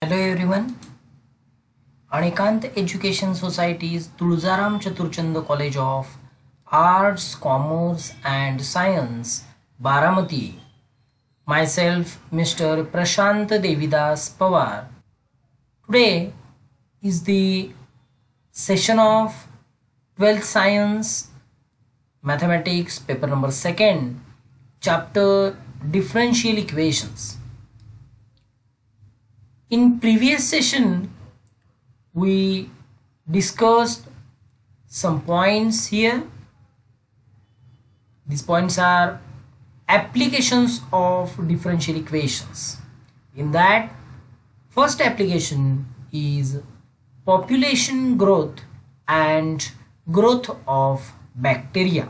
Hello everyone. Anikant Education Society's Tulzaram Chaturchand College of Arts, Commerce and Science, Baramati. Myself, Mr. Prashant Devidas Pawar. Today is the session of 12th Science Mathematics paper number 2, chapter Differential Equations. In previous session, we discussed some points here. These points are applications of differential equations. In that, first application is population growth and growth of bacteria.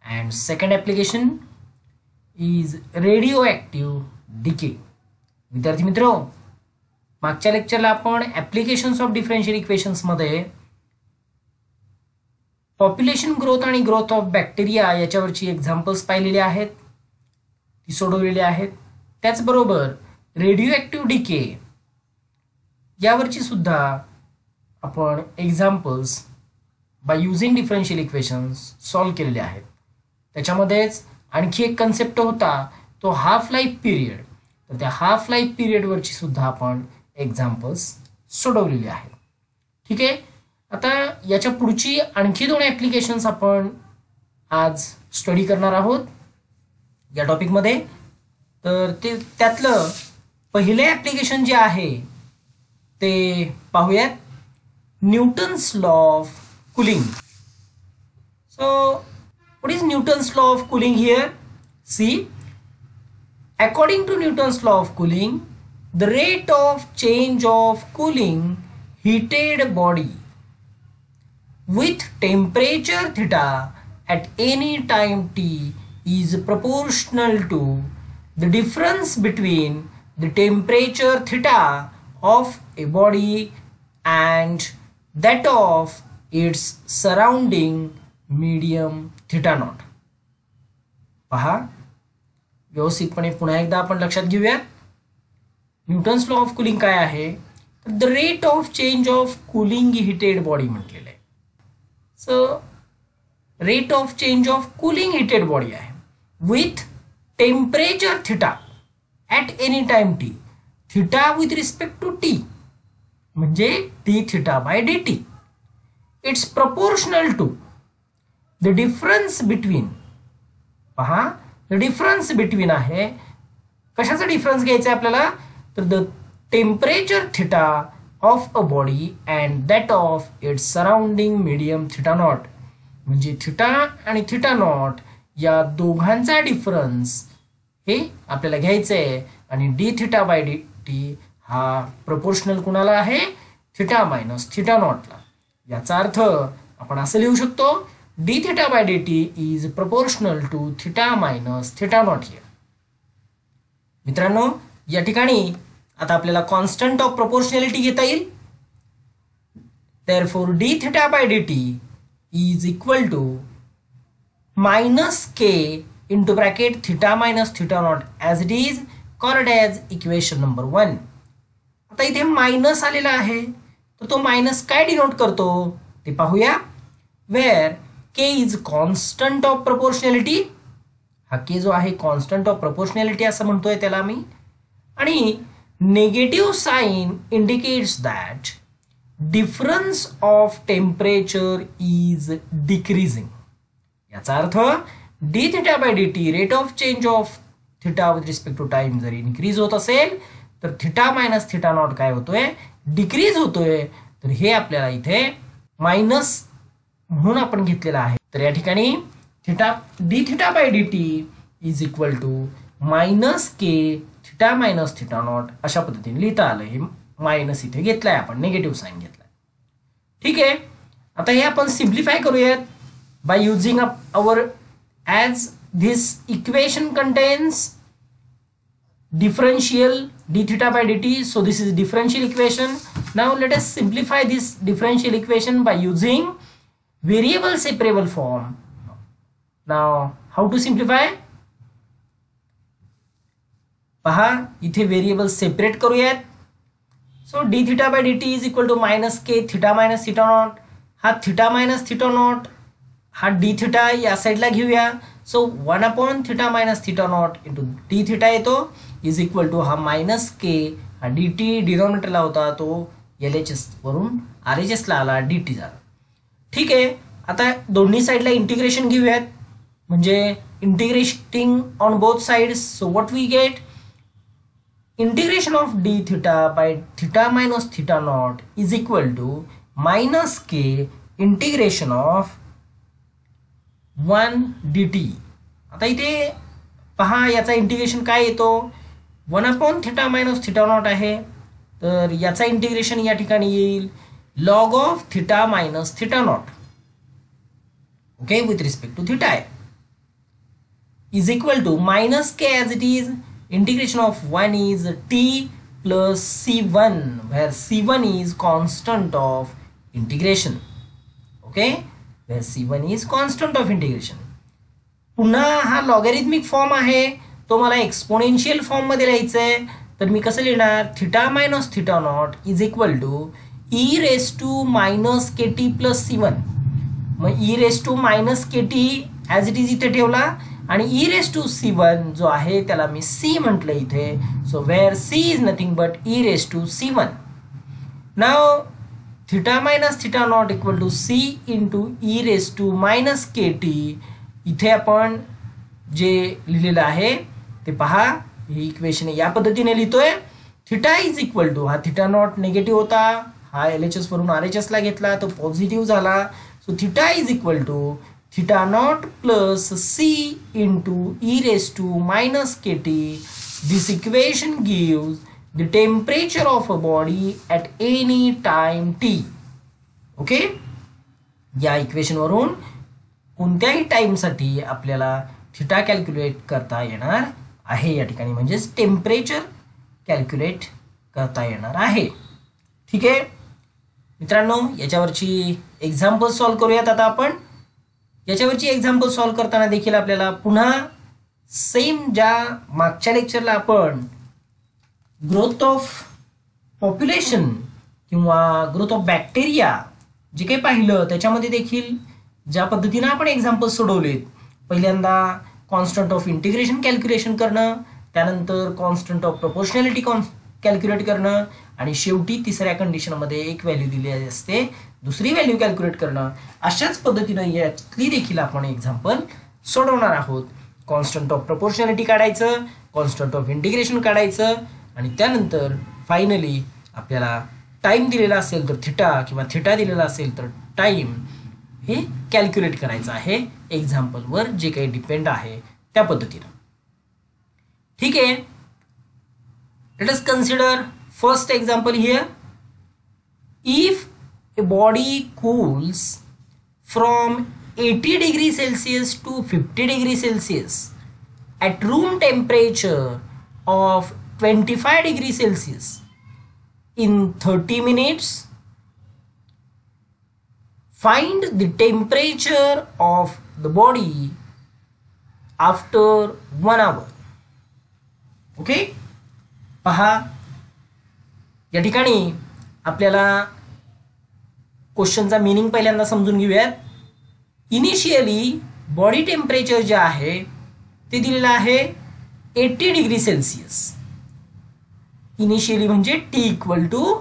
And second application is radioactive decay. विद्यार्थी मित्रो, मागच्या लेक्चरला आपण applications of differential equations मध्ये population growth आणि growth of bacteria याच्यावरची examples पाहिलेली आहेत, ती सोडवलेली आहेत. त्याचबरोबर रेडिओ ऍक्टिव्ह डिके यावरची सुद्धा आपण examples by using differential equations solve केलेले आहेत. त्याच्यामध्येच आणखी एक कन्सेप्ट होता तो हाफ लाईफ पिरियड. तर त्या हाफ लाईफ पिरियडवरची सुद्धा आपण एक्झाम्पल्स सोडवलेली आहेत. ठीक आहे. आता याच्या पुढची आणखी 2 ॲप्लिकेशन्स आपण आज स्टडी करणार आहोत या टॉपिकमध्ये. तर ते त्यातलं पहिले ॲप्लिकेशन जे आहे ते पाहूयात. Newton's law of cooling. So what is Newton's law of cooling here? See, according to Newton's law of cooling, the rate of change of cooling heated body with temperature theta at any time t is proportional to the difference between the temperature theta of a body and that of its surrounding medium theta naught. पहा, व्यवस्थितपणे पुन्हा एकदा आपण लक्षात घेऊया. Newton's law of cooling काय आहे? तर the rate of change of cooling heated body म्हटलेलं आहे. So rate of change of cooling heated body आहे with temperature theta at any time T. Theta with respect to T म्हणजे T theta by D T. It's proportional to the difference between. पहा, difference between आहे. कशाचा difference घ्यायचा आहे आपल्याला? तर the temperature theta of a body and that of its surrounding medium theta not. म्हणजे theta आणि थिटा नॉट या दोघांचा डिफरन्स हे आपल्याला घ्यायचं आहे. आणि D theta by D T हा प्रपोर्शनल कुणाला आहे? थिटा मायनस थिटा नॉटला. याचा अर्थ आपण असं लिहू शकतो, d theta by dt is proportional to theta minus theta naught here. मित्रांनो, या ठिकाणी आता आपल्याला कॉन्स्टंट ऑफ प्रोपोर्शनॅलिटी घेता येईल. therefore d theta by dt is equal to minus k into bracket theta minus theta naught as it is called as equation number 1. आता इथे minus आलेला आहे, तर तो मायनस काय डिनोट करतो ते पाहूया. where k is constant of proportionality. हा k जो आहे कॉन्स्टंट ऑफ प्रोपोर्शनॅलिटी असं म्हणतोय त्याला मी. आणि negative sign indicates that difference of temperature is decreasing. याचा अर्थ d theta by D t rate of change of theta with respect to time जर इन्क्रीज होत असेल तर थिटा मायनस थिटा नॉट काय होतोय? डिक्रीज होतोय. तर हे आपल्याला इथे मायनस म्हणून आपण घेतलेला आहे. तर या ठिकाणी theta d theta by D t is equal to minus k theta minus theta naught अशा पद्धतीने लिहिता आलं. हे मायनस इथे घेतलाय आपण, निगेटिव्ह साइन घेतलाय. ठीक आहे. आता हे आपण सिम्प्लिफाय करूयात by using our as this equation contains differential d theta by dt. So this is differential equation. Now let us simplify this differential equation by using variable separable form. Now how to simplify? पहा, इथे variable separate करूयात. So d theta by D t is equal to minus k theta minus theta naught. हा theta minus theta naught हा d theta या साईडला घेऊया. So 1 theta minus theta naught into d theta येतो is equal to हा minus k हा d t डिनॉमिनेटरला होता तो एल एच एस वरून आर एच एसला आला डी टी झाला. ठीक आहे. आता दोन्ही साईडला इंटिग्रेशन घेऊयात म्हणजे integrating on both sides. So what we get integration of d theta by theta minus theta naught is equal to minus k integration of 1 d t. आता इथे पहा याचा इंटिग्रेशन काय येतो 1 थिटा मायनस थिटा नॉट आहे तर याचा integration या ठिकाणी येईल log of theta minus theta naught okay with respect to theta is equal to minus k as it is. Integration of 1 is t plus c1 where c1 is constant of integration. Okay, where c1 is constant of integration. पुन्हा हा logarithmic form आहे तो मला exponential form मध्ये लिहायचा आहे तर मी कसं लिहिणार theta minus theta naught is equal to e raise to minus k t plus c1. मग e raise to minus k t as it is इथे ठेवला आणि ई रेस टू c1 जो आहे त्याला मी c म्हटलं इथे. So where c is nothing but e raise to c1. Now theta minus theta naught equal to c into e raise to minus k t. इथे आपण जे लिहिलेलं आहे ते पहा ही इक्वेशन या पद्धतीने लिहितोय. थिटा इज इक्वल टू हा थिटा नॉट निगेटिव्ह होता हा एल एच एस वरून आर एच एसला घेतला तो पॉझिटिव्ह झाला. So theta is equal to theta naught plus c into e raised to minus kt. This equation gives the temperature of a body at any time t. Okay, या equation वरून कोणत्याही time साठी आपल्याला theta calculate करता येणार आहे या ठिकाणी म्हणजेच टेम्परेचर कॅल्क्युलेट करता येणार आहे. ठीक आहे मित्रांनो याच्यावरची एक्झाम्पल सॉल्व करूयात. आता आपण याच्यावरची एक्झाम्पल सॉल्व करताना देखील आपल्याला पुन्हा सेम ज्या मागच्या लेक्चरला आपण ग्रोथ ऑफ पॉप्युलेशन किंवा ग्रोथ ऑफ बॅक्टेरिया जे काही पाहिलं त्याच्यामध्ये देखील ज्या पद्धतीने आपण एक्झाम्पल सोडवलेत पहिल्यांदा कॉन्स्टंट ऑफ इंटिग्रेशन कॅल्क्युलेशन करणं त्यानंतर कॉन्स्टंट ऑफ प्रपोर्शनॅलिटी कॅल्क्युलेट करणं आणि शेवटी तिसऱ्या कंडिशनमध्ये एक व्हॅल्यू दिली असते दुसरी व्हॅल्यू कॅल्क्युलेट करणं अशाच पद्धतीने यातली देखील आपण एक्झाम्पल सोडवणार आहोत. कॉन्स्टंट ऑफ प्रपोर्शनॅलिटी काढायचं कॉन्स्टंट ऑफ इंटिग्रेशन काढायचं आणि त्यानंतर फायनली आपल्याला टाइम दिलेला असेल तर थिटा किंवा थिटा दिलेला असेल तर टाइम हे कॅल्क्युलेट करायचं आहे एक्झाम्पलवर जे काही डिपेंड आहे त्या पद्धतीनं. ठीक आहे. Let us consider first example here. If a body cools from 80 degrees Celsius to 50 degrees Celsius at room temperature of 25 degrees Celsius in 30 minutes, find the temperature of the body after 1 hour. Okay? पहा या ठिकाणी आपल्याला क्वेश्चनचा meaning पहिल्यांदा समजून घेऊयात. Initially body temperature जे आहे ते दिलेलं आहे 80 डिग्री सेल्सिअस. इनिशियली म्हणजे टी इक्वल टू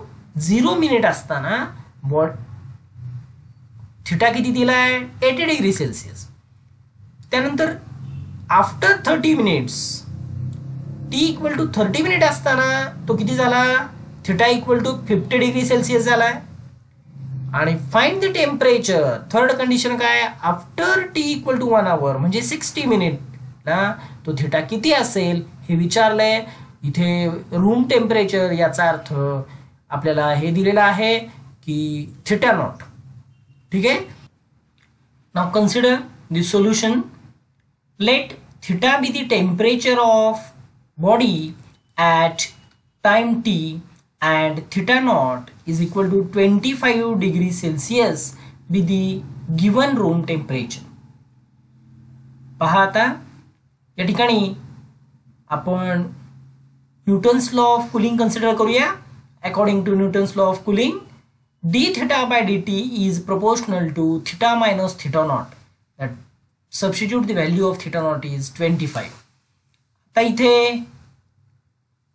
0 मिनिट असताना थिटा किती दिला आहे 80 डिग्री सेल्सिअस. त्यानंतर after 30 minutes t equal to 30 minute असताना तो किती झाला theta equal to 50 degree Celsius झाला. आणि find the temperature third condition काय after t equal to 1 hour म्हणजे 60 मिनिट ना तो थिटा किती असेल हे विचारलंय. इथे रूम टेम्परेचर याचा अर्थ आपल्याला हे दिलेलं आहे की थिटा नॉट. ठीक आहे. Now consider the solution. Let theta be the temperature of body at time t and theta naught is equal to 25 degrees Celsius be the given room temperature. पहा आता या ठिकाणी आपण Newton's law of cooling consider करूया according to Newton's law of cooling, d theta by dt is proportional to theta minus theta naught. That substitute the value of theta naught is 25. आता इथे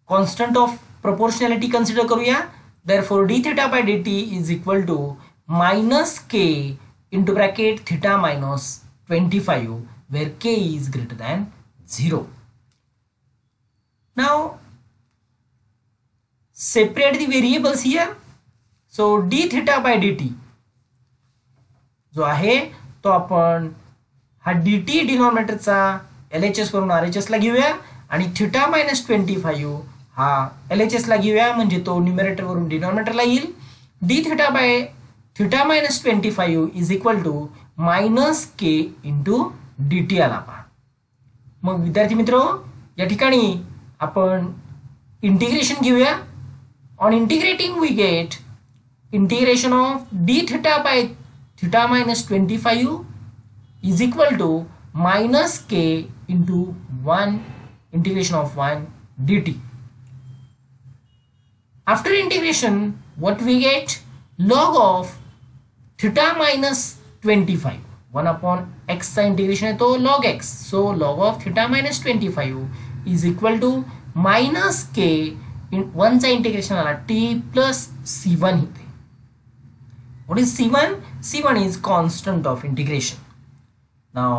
constant of proportionality consider करूया. Therefore d theta by dt is equal to minus k into bracket theta minus 25, where k is greater than 0. Now separate the variables here. So d theta by dt जो आहे तो आपण हा dt डिनॉमिनेटरचा LHS वरून RHS ला घेऊया आणि theta minus 25 हा LHS ला घेऊया, म्हणजे तो न्यूमरेटर वरून डिनॉमिनेटरला येईल. d theta by theta minus 25 is equal to minus k into dt आला पहा. मग विद्यार्थी मित्र या ठिकाणी आपण इंटिग्रेशन घेऊया. On integrating we get integration of d theta by theta minus 25 is equal to minus k into 1 integration of 1 dt. After integration, what we get? Log of theta minus 25. 1 upon x चा integration है तो log x. So log of theta minus 25 is equal to minus k in 1 चा integration आला t plus c1 इथे. What is C1? C1 is constant of integration. Now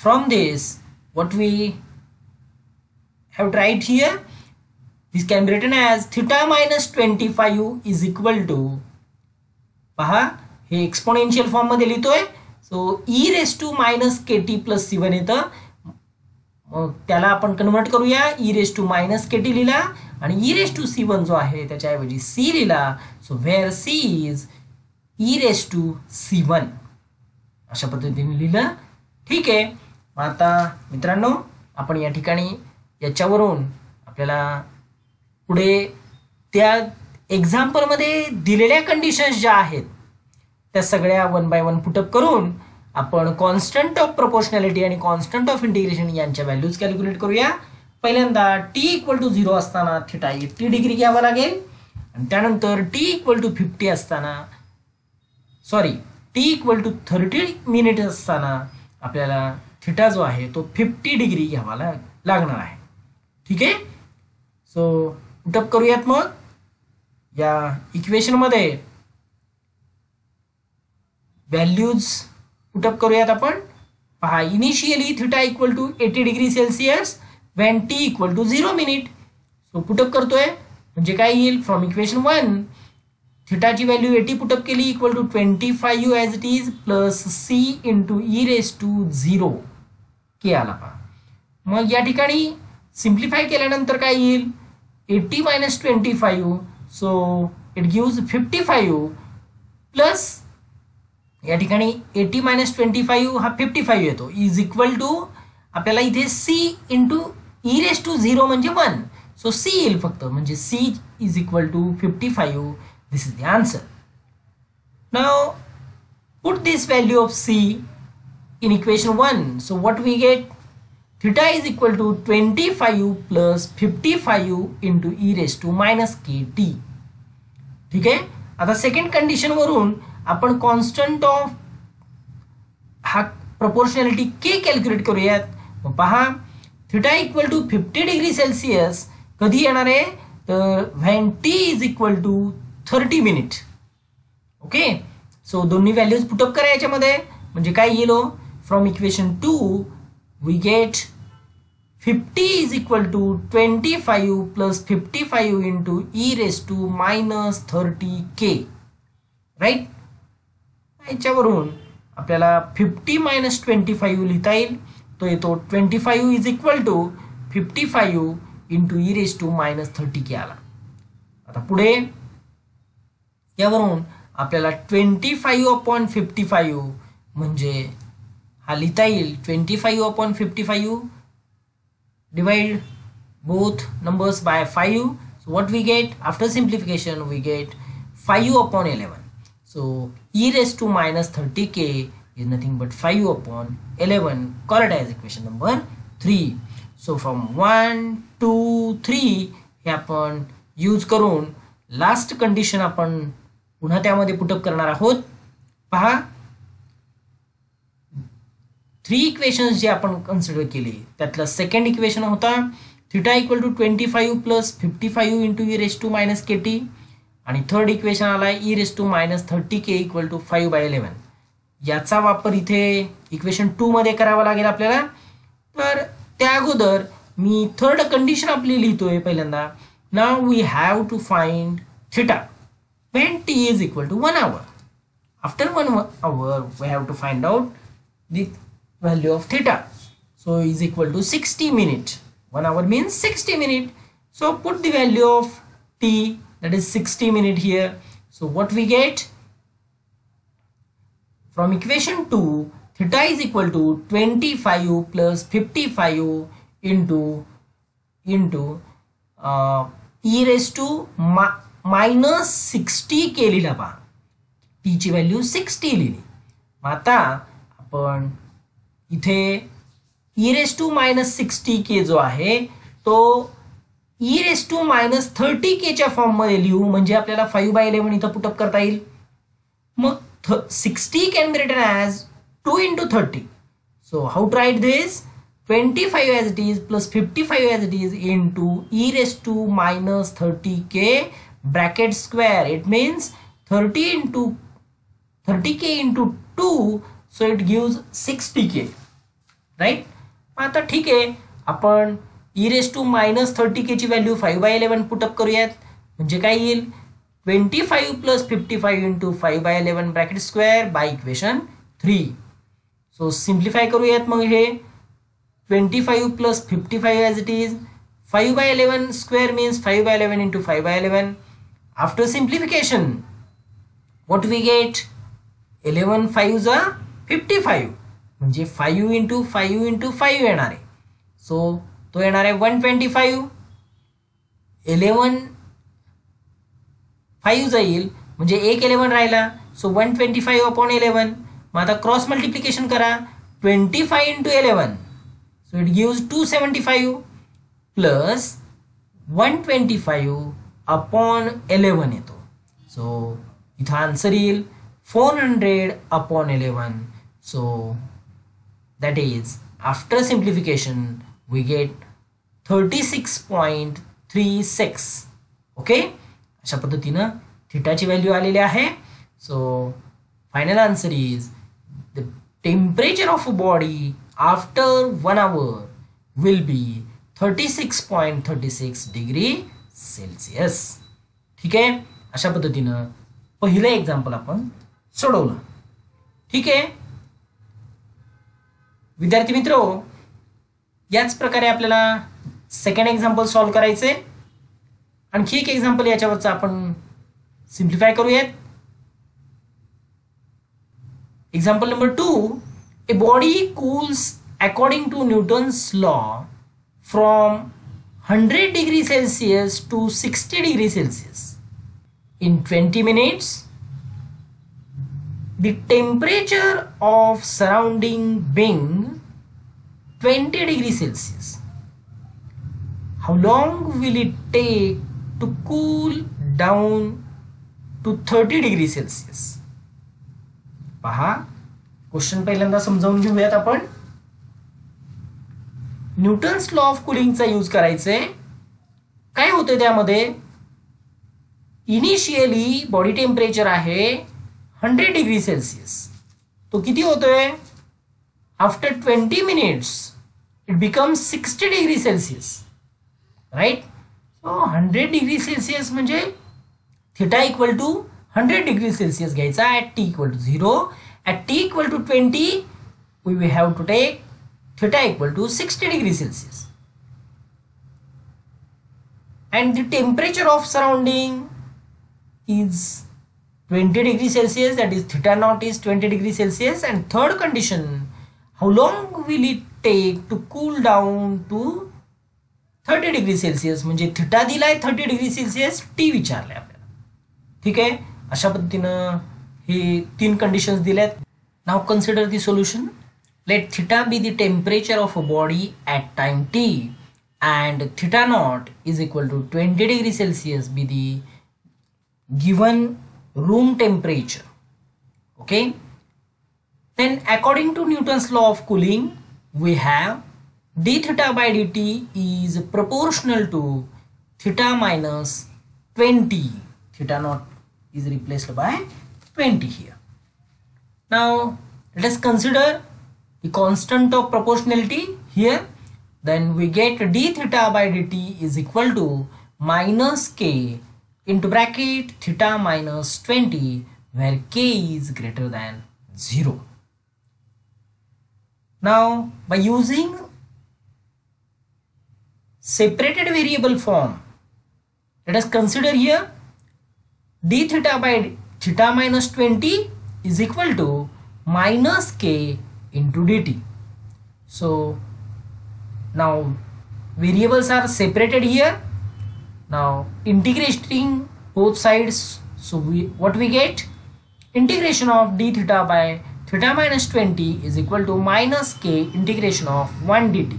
from this, what we have tried here, this can be written as theta minus 25 is equal to, पहा हे exponential form मध्ये लिहितोय. So e raised to minus kt plus c1 येतं. मग त्याला आपण convert करूया. e raised to minus kt लिहिला आणि e raised to c1 जो आहे त्याच्याऐवजी c लिहिला. So where c is e raised to c1 अशा पद्धतीने लिहिलं. ठीक आहे. आता मित्रांनो आपण या ठिकाणी याच्यावरून आपल्याला पुढे त्या एक्झाम्पल मध्ये दिलेल्या कंडिशन्स ज्या आहेत त्या सगळ्या 1 बाय 1 पुटअप करून आपण कॉन्स्टंट ऑफ प्रोपोर्शनॅलिटी आणि कॉन्स्टंट ऑफ इंटिग्रेशन यांच्या व्हॅल्यूज कॅल्क्युलेट करूया. पहिल्यांदा t इक्वल टू 0 असताना थिटा 80 डिग्री घ्यावा लागेल आणि त्यानंतर t इक्वल टू 50 असताना t इक्वल टू 30 मिनिट असताना आपल्याला थिटा जो आहे तो 50 डिग्री घ्यावा लागणार आहे. ठीक आहे. सो पुटअप करूयात. मग या इक्वेशन मध्ये व्हॅल्यूज पुटअप करूयात आपण. पहा initially theta equal to 80 degree Celsius when t equal to 0 minute. So put up करतोय म्हणजे काय येईल? फ्रॉम इक्वेशन 1 थिटाची व्हॅल्यू 80 पुटअप केली equal to 25 as it is plus c into e raise to 0 k आला पहा. मग या ठिकाणी सिम्प्लिफाय केल्यानंतर काय येईल? 80 minus 25 so it gives 55 plus या ठिकाणी 80 मायनस 25 हा 55 येतो इज इक्वल टू आपल्याला इथे c into e raise to 0 म्हणजे 1. सो c येईल फक्त, म्हणजे c is equal to 55. This is the answer. Now put this value of c in equation 1. So what we get? Theta is equal to 25 plus 55 into e raised to minus kt. ठीक आहे. आता second condition वरून आपण constant of हा proportionality k calculate करूयात. मग पहा theta equal to 50 degree Celsius कधी येणार आहे? तर when t is equal to 30 minute. Okay. So दोन्ही व्हॅल्यूज पुटअप करा याच्यामध्ये म्हणजे काय येईल? From equation 2 we get 50 is equal to 25 plus 55 into e raise to minus 30k. Right. याच्यावरून आपल्याला 50 मायनस 25 लिहिता येईल. तो येतो 25 is equal to 55 into e raise to minus 30k आला. आता पुढे यावरून आपल्याला 25/55 म्हणजे हा लिहिता येईल 25/55 divide both numbers by 5. So what we get after simplification? We get 5/11. So e raised to minus 30k is nothing but 5/11. Call it as equation number 3. So from 1 2 3 हे आपण यूज करून लास्ट कंडिशन आपण पुन्हा त्यामध्ये put up करणार आहोत. पहा, 3 equations जे आपण कन्सिडर केले त्यातला सेकंड इक्वेशन होता theta equal to 25 plus 55 into e raise to minus k t, आणि थर्ड इक्वेशन आला e raise to minus 30 k equal to 5/11. याचा वापर इथे इक्वेशन 2 मध्ये करावा लागेल आपल्याला. तर त्या अगोदर मी थर्ड कंडिशन आपली लिहितोय पहिल्यांदा. Now we have to find theta when t is equal to 1 hour. After 1 hour we have to find out the value of theta. So is equal to 60 minutes. 1 hour means 60 minutes. So put the value of t, that is 60 minutes here. So what we get from equation 2, theta is equal to 25 plus 55 into e raised to minus 60 के लिहिला. पहा, T ची value 60 लिहिली. आता आपण इथे E raise to minus 60 के जो आहे तो ई रेस टू मायनस 30 के च्या फॉर्म मध्ये लिहू, म्हणजे आपल्याला 5/11 इथं पुटअप करता येईल. मग 60 can be written as 2 into 30. So how to write this? 25 as it is plus 55 as it is into e raised to minus 30k bracket square. It means 30k into 2, so it gives 60k, right? आता ठीक आहे, आपण e raised to minus 30k ची value 5/11 put up करूयात. म्हणजे काय येईल? 25 plus 55 into 5/11 bracket square by equation 3. So simplify करूयात. मग हे 25 plus 55 as it is, 5/11 square means 5/11 into 5/11. After simplification, what we get? 11 5s are 55, म्हणजे 5 into 5 into 5 येणार आहे. सो तो येणार आहे 125. 11 5 जाईल म्हणजे एक 11 राहिला. So 125 upon 11. मग आता क्रॉस मल्टिप्लिकेशन करा. 25 into 11, so it gives 275 plus 125 upon 11 येतो. सो इथं आन्सर येईल 400 upon 11. So that is, after simplification we get 36.36. Okay, अशा पद्धतीनं थिटाची व्हॅल्यू आलेली आहे. So final answer is the temperature of a body after 1 hour will be 36.36 degree Celsius. ठीक आहे, अशा पद्धतीनं पहिलं एक्झाम्पल आपण सोडवलं. ठीक आहे विद्यार्थी मित्र, याच प्रकारे आपल्याला सेकंड एक्झाम्पल सॉल्व करायचे. आणखी एक एक्झाम्पल याच्यावरचं आपण सिम्प्लिफाय करूयात. Example number 2. A body cools according to Newton's law from 100 degrees Celsius to 60 degrees Celsius in 20 minutes. The temperature of surrounding being 20 degrees Celsius. How long will it take to cool down to 30 degrees Celsius? पहा, question पहिल्यांदा समजावून घेऊयात आपण. Newton's law of कुलिंगचा use करायचे. काय होतं त्यामध्ये? Initially body temperature आहे 100 डिग्री सेल्सिअस. तो किती होतोय? After 20 minutes it becomes 60 degree Celsius, right? So 100 degree Celsius म्हणजे theta equal to 100 degree Celsius घ्यायचा at T equal to 0. At t equal to 20, we will have to take theta equal to 60 degrees Celsius. And the temperature of surrounding is 20 degrees Celsius, that is theta naught is 20 degrees Celsius. And third condition, how long will it take to cool down to 30 degrees Celsius? म्हणजे theta दिलाय 30 degrees Celsius, t विचारलंय आपल्याला. ठीक आहे, अशा पद्धतीनं हे 3 conditions दिल्यात. Now consider the solution. Let theta be the temperature of a body at time t and theta naught is equal to 20 degree Celsius be the given room temperature. Okay, then according to Newton's law of cooling, we have d theta by dt is proportional to theta minus 20. Theta naught is replaced by 20 here. Now let us consider the constant of proportionality here. Then we get d theta by dt is equal to minus k into bracket theta minus 20, where k is greater than 0. Now by using separated variable form, let us consider here d theta by theta minus 20 is equal to minus k into dt. So now variables are separated here. Now integrating both sides, so what we get, integration of d theta by theta minus 20 is equal to minus k integration of 1 dt.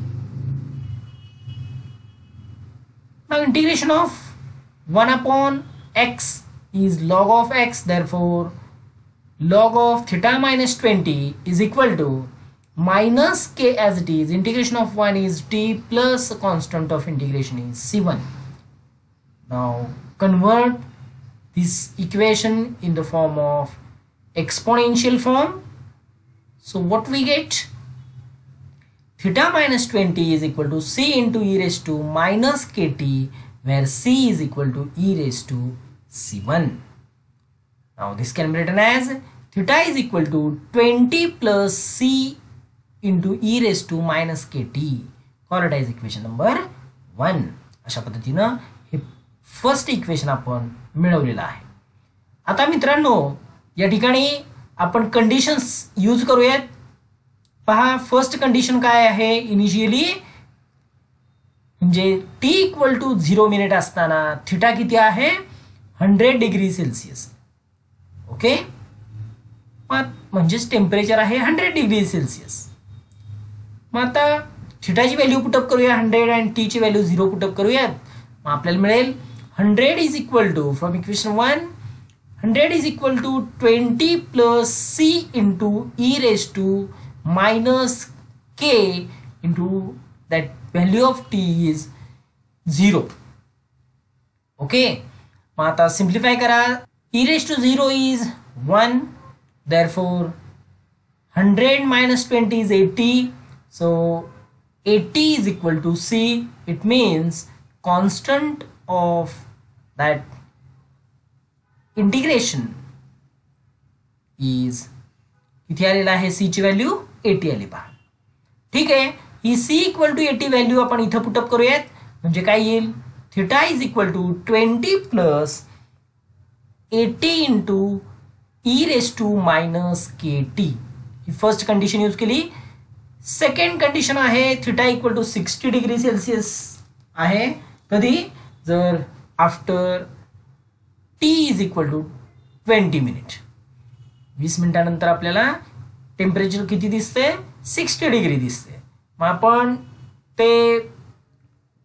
Now integration of 1 upon x is log of x, therefore log of theta minus 20 is equal to minus k as it is. Integration of 1 is t plus constant of integration is c1. Now convert this equation in the form of exponential form. So what we get, theta minus 20 is equal to c into e raised to minus kt, where c is equal to e raised to c1. Now this can be written as theta is equal to 20 plus c into e raised to minus kt. Call it as equation number 1. अशा पद्धतीनं हे first equation आपण मिळवलेलं आहे. आता मित्रांनो या ठिकाणी आपण कंडिशन्स यूज करूयात. पहा फर्स्ट कंडिशन काय आहे, इनिशियली म्हणजे t इक्वल टू 0 मिनिट असताना थिटा किती आहे, 100 डिग्री सेल्सिअस. ओके, म्हणजेच टेम्परेचर आहे 100 डिग्री सेल्सिअस. मग आता थिटाची व्हॅल्यू पुटअप करूया 100 आणि टी ची व्हॅल्यू 0 पुटअप करूयात. मग आपल्याला मिळेल 100 is equal to, from equation 1, 100 is equal to 20 plus c into e raise to minus k into that value of t is 0. Okay, मग आता सिम्प्लिफाय करा. e raise to 0 is 1, therefore 100 minus 20 is 80. So 80 is equal to c. It means constant of that integration is किती आलेला आहे, c ची value 80 आली पहा. ठीक आहे, ही c इक्वल टू 80 व्हॅल्यू आपण इथं पुटअप करूयात. म्हणजे काय येईल, theta is equal to 20 plus 80 into e raise to minus kt. ही फर्स्ट कंडिशन यूज केली. सेकंड कंडिशन आहे theta equal to 60 degree Celsius आहे. कधी, जर after t is equal to 20 minute. 20 मिनिटानंतर आपल्याला टेम्परेचर किती दिसते, 60 डिग्री दिसते. मग आपण ते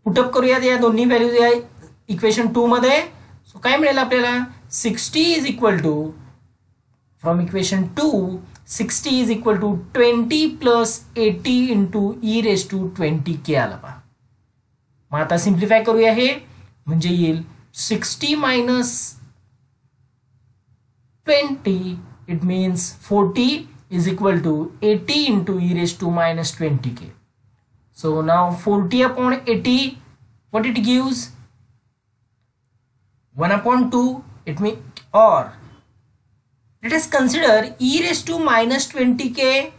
पुटअप करूयात या दोन्ही व्हॅल्यूज या इक्वेशन 2 मध्ये. सो काय मिळेल आपल्याला, 60 is equal to, from equation 2, 60 is equal to 20 plus 80 into e raised to 20k आला पहा. मग आता सिम्प्लिफाय करूया हे, म्हणजे येईल 60 minus 20, it means 40 is equal to 80 into e raised to minus 20k. So now 40 upon 80, what it gives, 1 upon 2. It means, or let us consider e raised to minus 20k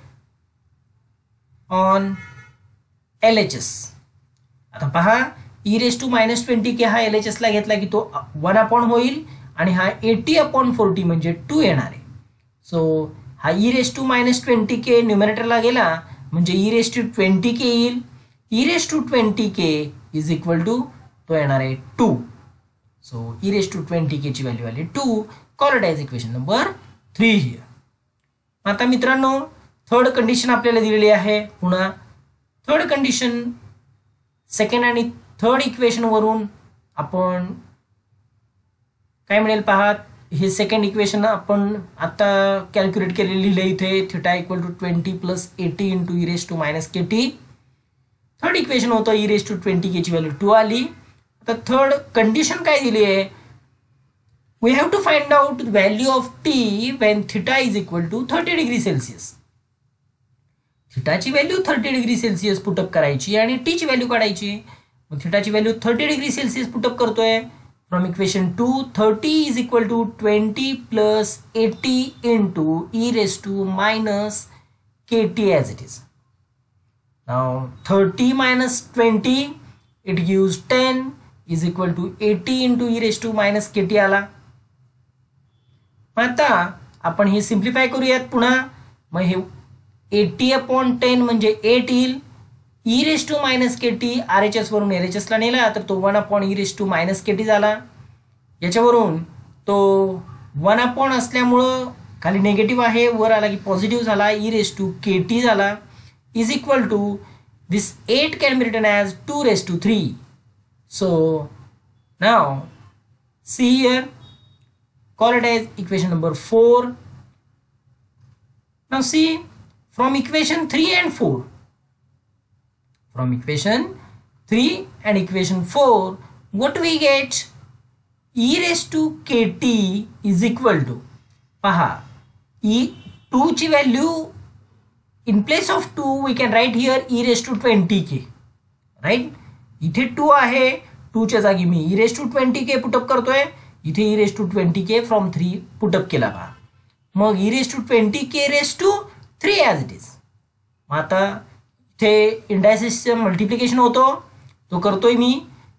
on LHS. आता पहा e raised to minus 20k हा LHS ला घेतला की तो 1 upon होईल आणि हा 80 अपॉन 40 म्हणजे 2 येणार आहे. सो हा e raised to minus 20k न्यूमरेटरला गेला म्हणजे e raised to 20k येईल. e raised to 20k is equal to तो येणार आहे 2. So e raised to 20k ची व्हॅल्यू आली 2. Call it as equation number 3 here. आता मित्रांनो थर्ड कंडिशन आपल्याला दिलेली आहे. पुन्हा थर्ड कंडिशन सेकंड आणि थर्ड इक्वेशन वरून आपण काय मिळेल पहा. हे सेकंड इक्वेशन आपण आता कॅल्क्युलेट केलेलं लिहिलं इथे theta equal to 20 plus 80 into e raise to minus k t. Third equation होतं ई रेस टू 20 ची व्हॅल्यू 2 आली. आता थर्ड कंडिशन काय दिली आहे. We have to find out value of T when theta is equal to 30 degree Celsius. थिटाची value 30 degree Celsius put up करायची आणि टीची व्हॅल्यू काढायची. मग थिटाची व्हॅल्यू 30 डिग्री सेल्सिअस पुटअप करतोय. From equation 2, 30 is equal to 20 plus 80 into e raised to minus kt as it is. Now 30 minus 20, it gives 10 is equal to 80 into e raised to minus kt आला. आता आपण हे simplify करूयात पुन्हा. मग हे 80 upon 10 म्हणजे 8 येईल. E raise to minus k t R H S वरून एल एच एसला नेला तर तो 1 upon e raise to minus k T झाला. याच्यावरून तो 1 अपॉन असल्यामुळं खाली नेगेटिव्ह आहे, वर आला की पॉझिटिव्ह झाला. E raise to K T झाला is equal to this 8 can be written as 2 raise to 3. So now see here, call it as equation number 4. Now see from equation 3 and 4. From equation 3 and equation 4, what we get? E raised to kt is equal to, पहा, E2 ची value in place of 2 we can write here e raised to 20k, right? इथे 2 आहे, 2 च्या जागी मी e raised to 20k put up करतोय. इथे e raised to 20k from 3 put up केला पहा. मग e raised to 20k raised to 3 as it is. आता इथे इंडायसेसचं मल्टिप्लिकेशन होतो, तो करतोय मी.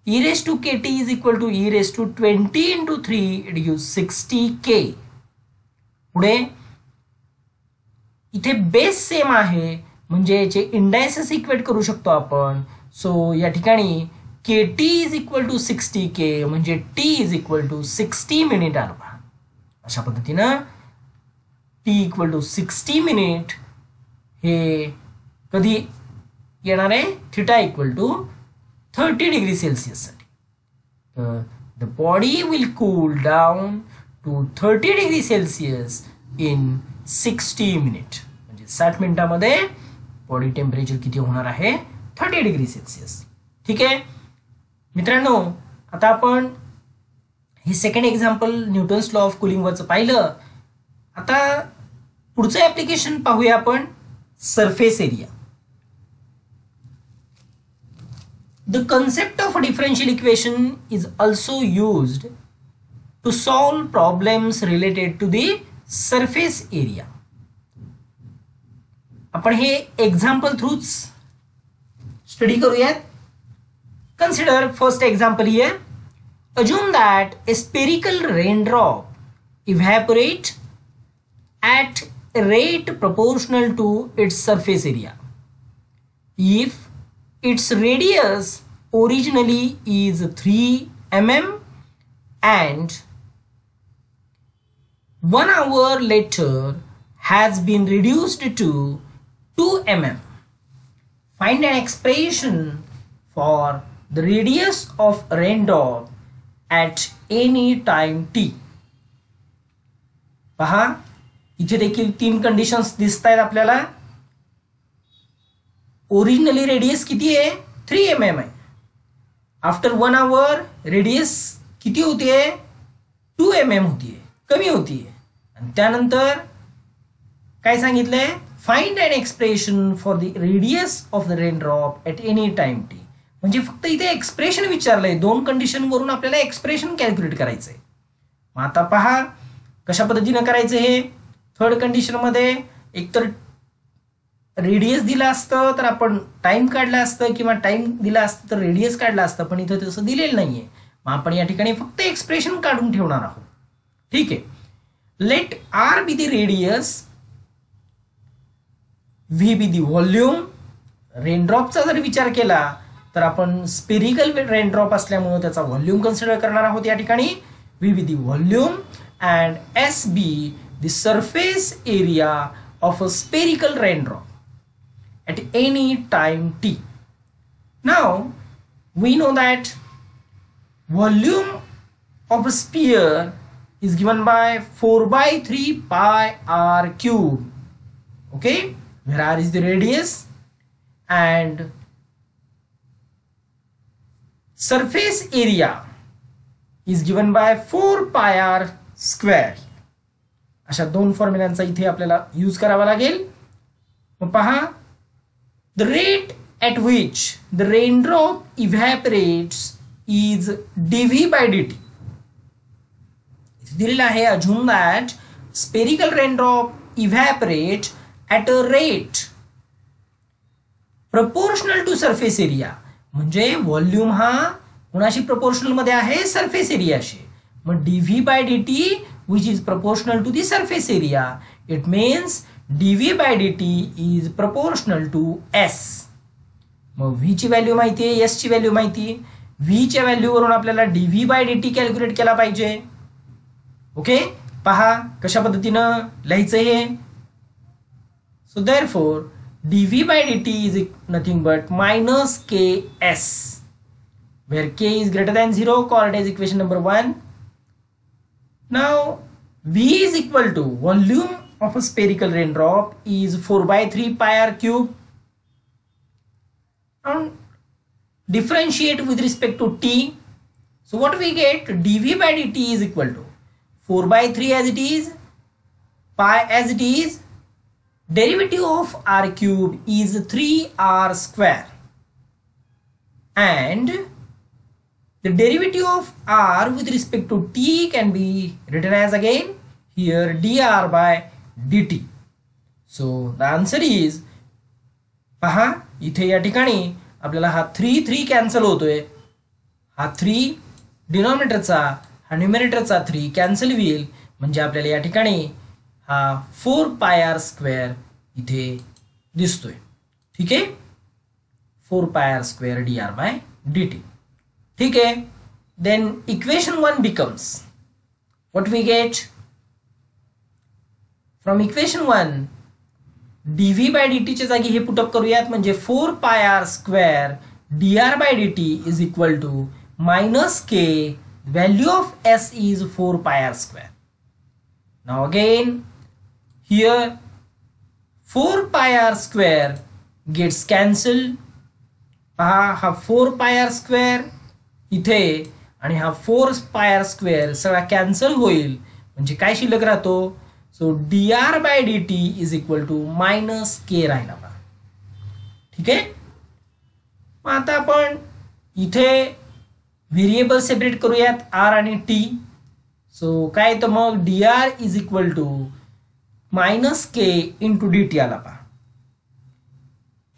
e raised to kt is equal to e raised to 20 into 3, it gives 60k. पुढे इथे बेस सेम आहे म्हणजे याचे इंडायसेस इक्वेट करू शकतो आपण. सो या ठिकाणी kt is equal to 60k म्हणजे t is equal to 60 minute आलं पहा. अशा पद्धतीनं t equal to 60 मिनिट हे कधी येणार आहे. Theta equal to 30 degree Celsius साठी. तर the body will cool down to 30 degree Celsius in 60 minute. म्हणजे 60 मिनिटामध्ये बॉडी टेम्परेचर किती होणार आहे, 30 डिग्री सेल्सिअस. ठीक आहे मित्रांनो, आता आपण हे second example Newton's law of कुलिंगवरचं पाहिलं. आता पुढचं ऍप्लिकेशन पाहूया आपण, surface area. The concept of a differential equation is also used to solve problems related to the surface area. आपण हे एक्झाम्पल थ्रूच स्टडी करूयात. Consider first example here. Assume that a spherical raindrop evaporate at a rate proportional to its surface area. If its radius originally is 3 mm and 1 hour later has been reduced to 2 mm. Find an expression for the radius of raindrop at any time t. पहा इथे देखील 3 conditions दिसत आहेत आपल्याला. Originally radius किती आहे, 3 mm आहे. After 1 आवर radius किती होतीये, 2 mm होतीये, कमी होतीये. आणि त्यानंतर काय सांगितलंय, find an expression for the radius of the raindrop at any time t. म्हणजे फक्त इथे एक्सप्रेशन विचारलंय. 2 कंडिशन वरून आपल्याला एक्सप्रेशन कॅल्क्युलेट करायचंय. मग आता पहा कशा पद्धतीने करायचं हे. थर्ड कंडिशन मध्ये एकतर रेडियस दिला असतं तर आपण टाइम काढला असतं किंवा टाइम दिला असतं तर रेडियस काढला असतं, पण इथं तसं दिलेलं नाहीये. मग आपण या ठिकाणी फक्त एक्सप्रेशन काढून ठेवणार आहोत. ठीक आहे. Let R be the radius, V be the volume. रेनड्रॉपचा जर विचार केला तर आपण स्पेरिकल रेनड्रॉप असल्यामुळे त्याचा व्हॉल्यूम कन्सिडर करणार आहोत या ठिकाणी. V be the volume and S be the surface area of a spherical raindrop at any time t. Now we know that volume of a sphere is given by 4 by 3 pi r cube. Okay, where r is the radius and surface area is given by 4 pi r square. अशा दोन फॉर्म्युलांचा इथे आपल्याला use करावा लागेल. मग पहा, the rate at which the raindrop evaporates is dv by dt. दिलेला आहे, assume that spherical raindrop evaporates at a rate proportional to surface area. म्हणजे व्हॉल्यूम हा कोणाशी प्रोपोर्शनल मध्ये आहे, सरफेस एरियाशी. मग dv by dt which is proportional to the surface area, it means dv by dt is proportional to s. मग v ची value माहिती आहे, s ची व्हॅल्यू माहिती आहे. v च्या व्हॅल्यू वरून आपल्याला dv by dt कॅल्क्युलेट केला पाहिजे. ओके, पहा कशा पद्धतीनं लिहायचं हे. So therefore dv by dt is nothing but minus ks, where k is greater than 0, call it as equation number 1. Now v is equal to volume of a spherical raindrop is 4 by 3 pi r cube. And differentiate with respect to t. So what we get, dv by dt is equal to 4 by 3 as it is, pi as it is, derivative of r cube is 3r square, and the derivative of r with respect to t can be written as again here dr by dt. So the answer is, पहा इथे या ठिकाणी आपल्याला हा 3 cancel होतोय. हा 3 डिनॉमिनेटरचा, हा न्यूमरेटरचा 3 cancel होईल. म्हणजे आपल्याला या ठिकाणी हा 4 पाय आर स्क्वेअर इथे दिसतोय. ठीक आहे, 4 pi r square d r by D t. ठीक आहे, then equation 1 becomes what we get from equation 1, dv by dt च्या जागी हे पुटअप करूयात. म्हणजे 4 pi r square dr by dt is equal to minus k, value of s is 4 pi r square. Now again here 4 pi r square gets cancelled. पहा हा 4 pi r square इथे आणि हा 4 pi r square सगळा cancel होईल. म्हणजे काय शिल्लक राहतो, so dr by dt is equal to minus k राहिला बा. ठीक आहे, मग आता आपण इथे व्हेरिएबल सेपरेट करूयात r आणि t. सो काय तर मग dr is equal to minus k into dt आला पा.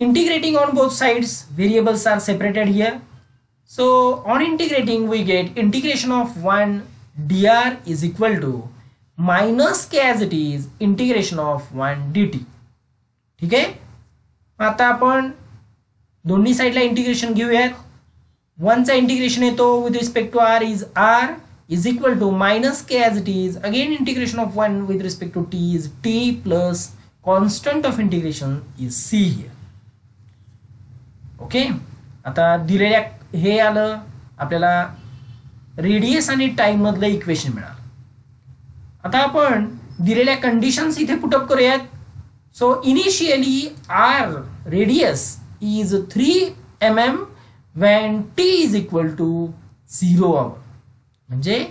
Integrating on both sides, variables are separated here. So on integrating we get integration of 1 dr is equal to minus k as it is integration of 1 dt. ठीक आहे, आता आपण दोन्ही साइडला integration घेऊयात. 1 चा इंटिग्रेशन येतो with respect to r is r is equal to minus k as it is, again integration of 1 with respect to t is t plus constant of integration is c here. Okay, आता दिलेल्या हे आलं आपल्याला radius आणि time मधलं equation मिळालं. आता आपण दिलेल्या कंडिशन्स इथे पुटअप करूयात. So initially r radius is 3 mm when t is equal to 0 hour. म्हणजे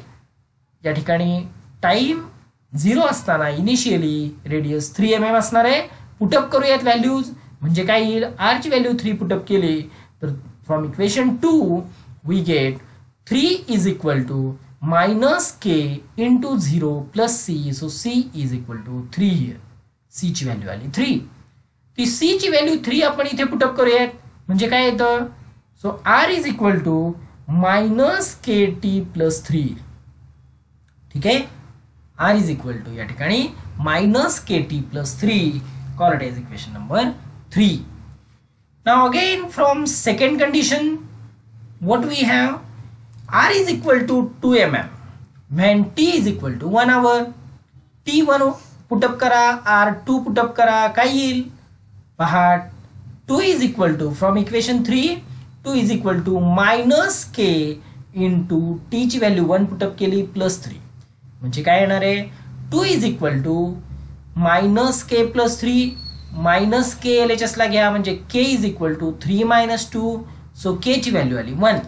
या ठिकाणी टाइम 0 असताना इनिशियली रेडियस 3 mm असणार आहे. पुटअप करूयात व्हॅल्यूज. म्हणजे काय येईल, आर ची व्हॅल्यू 3 पुटअप केली तर from equation 2 we get 3 is equal to minus k into 0 plus c. So c is equal to 3 here. C ची व्हॅल्यू आली 3. ती सी ची व्हॅल्यू 3 आपण इथे पुटअप करूयात. म्हणजे काय येतं, so r is equal to minus k t plus 3. ठीक आहे, आर इज इक्वल टू या ठिकाणी minus k t plus 3. Call it as equation number 3. Now again from second condition what we have, r is equal to 2 mm when t is equal to 1 hour. t1 put up करा, r2 put up करा, काय येईल पहा. 2 is equal to from equation 3 2 is equal to minus k into t ची value 1 put up केली plus 3. म्हणजे काय येणार आहे, 2 is equal to minus K plus 3 minus K LHS ला घ्या म्हणजे K is equal to 3 minus 2. So K ची व्हॅल्यू आली 1.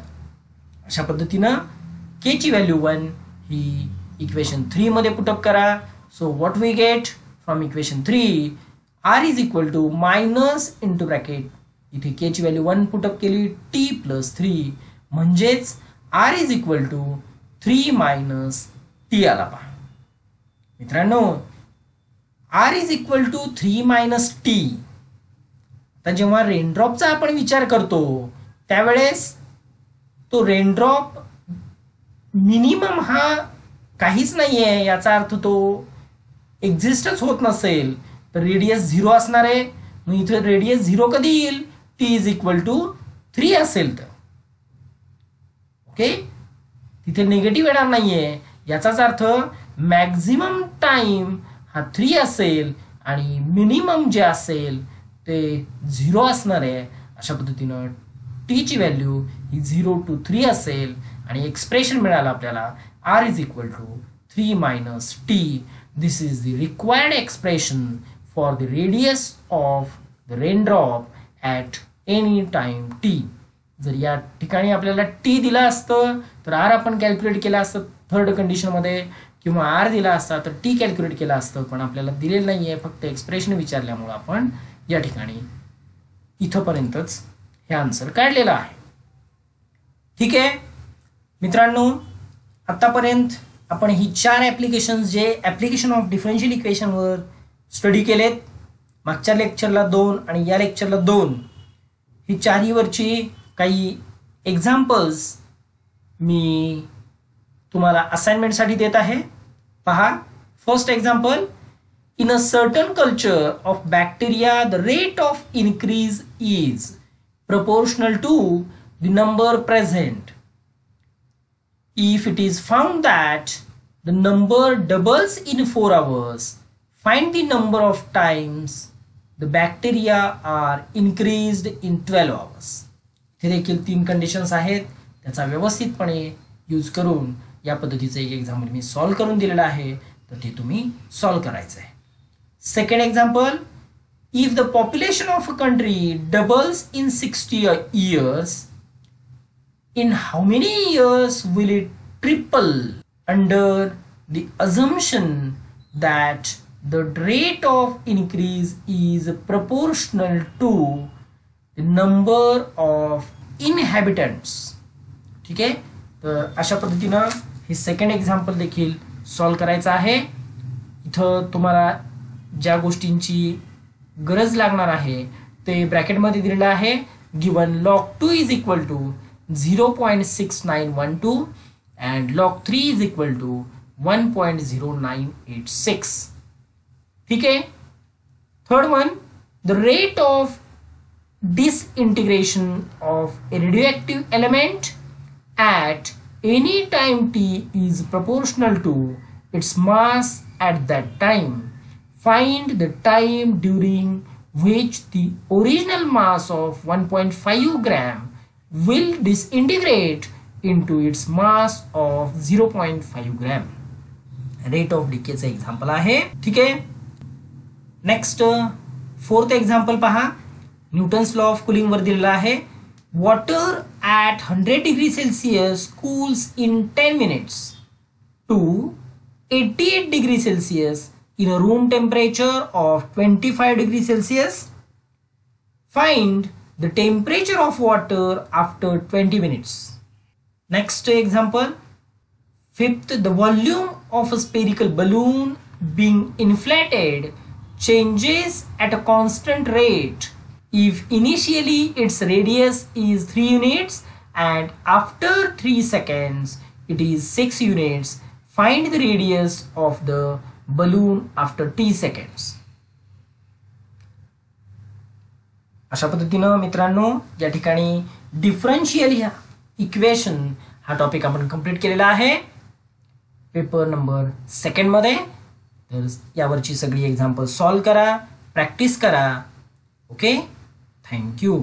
अशा पद्धतीनं के ची व्हॅल्यू 1 ही इक्वेशन 3 मध्ये पुटअप करा. So what we get from equation 3, r is equal to minus into bracket इथे के ची व्हॅल्यू 1 पुटअप केली टी प्लस 3 म्हणजेच r is equal to 3 minus t आला. पहा मित्रांनो, r is equal to 3 minus t. आता जेव्हा रेनड्रॉपचा आपण विचार करतो त्यावेळेस तो रेनड्रॉप मिनिमम हा काहीच नाहीये, याचा अर्थ तो एक्झिस्टच होत नसेल तर रेडियस 0 असणार आहे. मग इथे रेडियस 0 कधी येईल, टी इज इक्वल टू 3 असेल तर. ओके, तिथे निगेटिव्ह येणार नाहीये, याचाच अर्थ मॅक्झिमम टाइम हा 3 असेल आणि मिनिमम जे असेल ते 0 असणार आहे. अशा पद्धतीनं टी ची व्हॅल्यू ही 0 to 3 असेल आणि एक्सप्रेशन मिळालं आपल्याला r is equal to 3 minus t. This is the required expression for the radius of the raindrop at any time t. जर या ठिकाणी आपल्याला टी दिला असतं तर आर आपण कॅल्क्युलेट केलं असतं थर्ड कंडिशनमध्ये, किंवा आर दिला असता तर टी कॅल्क्युलेट केलं असतं, पण आपल्याला दिलेलं नाही आहे. फक्त एक्सप्रेशन विचारल्यामुळं आपण या ठिकाणी इथंपर्यंतच हे आन्सर काढलेलं आहे. ठीक आहे मित्रांनो, आतापर्यंत आपण ही 4 ॲप्लिकेशन्स जे ॲप्लिकेशन ऑफ डिफरन्शियल इक्वेशनवर स्टडी केलेत. मागच्या लेक्चरला 2 आणि या लेक्चरला 2, ही चारीवरची काही एक्झाम्पल्स मी तुम्हाला असाइनमेंटसाठी देत आहे. पहा, first example, in a certain culture of bacteria the rate of increase is proportional to the number present. If it is found that the number doubles in 4 hours, find the number of times the bacteria are increased in 12 hours. इथे देखील 3 conditions आहेत, त्याचा व्यवस्थितपणे use करून या पद्धतीचं एक example मी solve करून दिलेलं आहे, तर ते तुम्ही सॉल्व्ह करायचं आहे. Second example, if the population of a country doubles in 60 years, in how many years will it triple under the assumption that the rate of increase is proportional to the number of inhabitants. ठीक आहे, तर अशा पद्धतीनं हे second example देखील solve करायचं आहे. इथं तुम्हाला ज्या गोष्टींची गरज लागणार आहे ते ब्रॅकेटमध्ये दिलेलं आहे. Given log 2 is equal to 0.6912 and log 3 is equal to 1.0986. ठीक आहे. Third one, the rate of disintegration of a radioactive element at any time t is proportional to its mass at that time. Find the time during which the original mass of 1.5 gram will disintegrate into its mass of 0.5 gram. Rate of decay चे example आहे. ठीक आहे. Next fourth example पहा, Newton's law of cooling वर दिलेला आहे. Water at 100 degree Celsius cools in 10 minutes to 88 degree Celsius in a room temperature of 25 degrees Celsius. Find the temperature of water after 20 minutes. Next example, fifth, the volume of a spherical balloon being inflated changes at a constant rate if initially its radius is 3 units and after 3 seconds it is 6 units. Find the radius of the balloon after t seconds. अशा पद्धतीनं मित्रांनो या ठिकाणी differential equation हा topic आपण complete केलेला आहे paper number 2 मध्ये. तर यावरची सगळी एक्झाम्पल सॉल्व्ह करा, प्रॅक्टिस करा. Okay, thank you.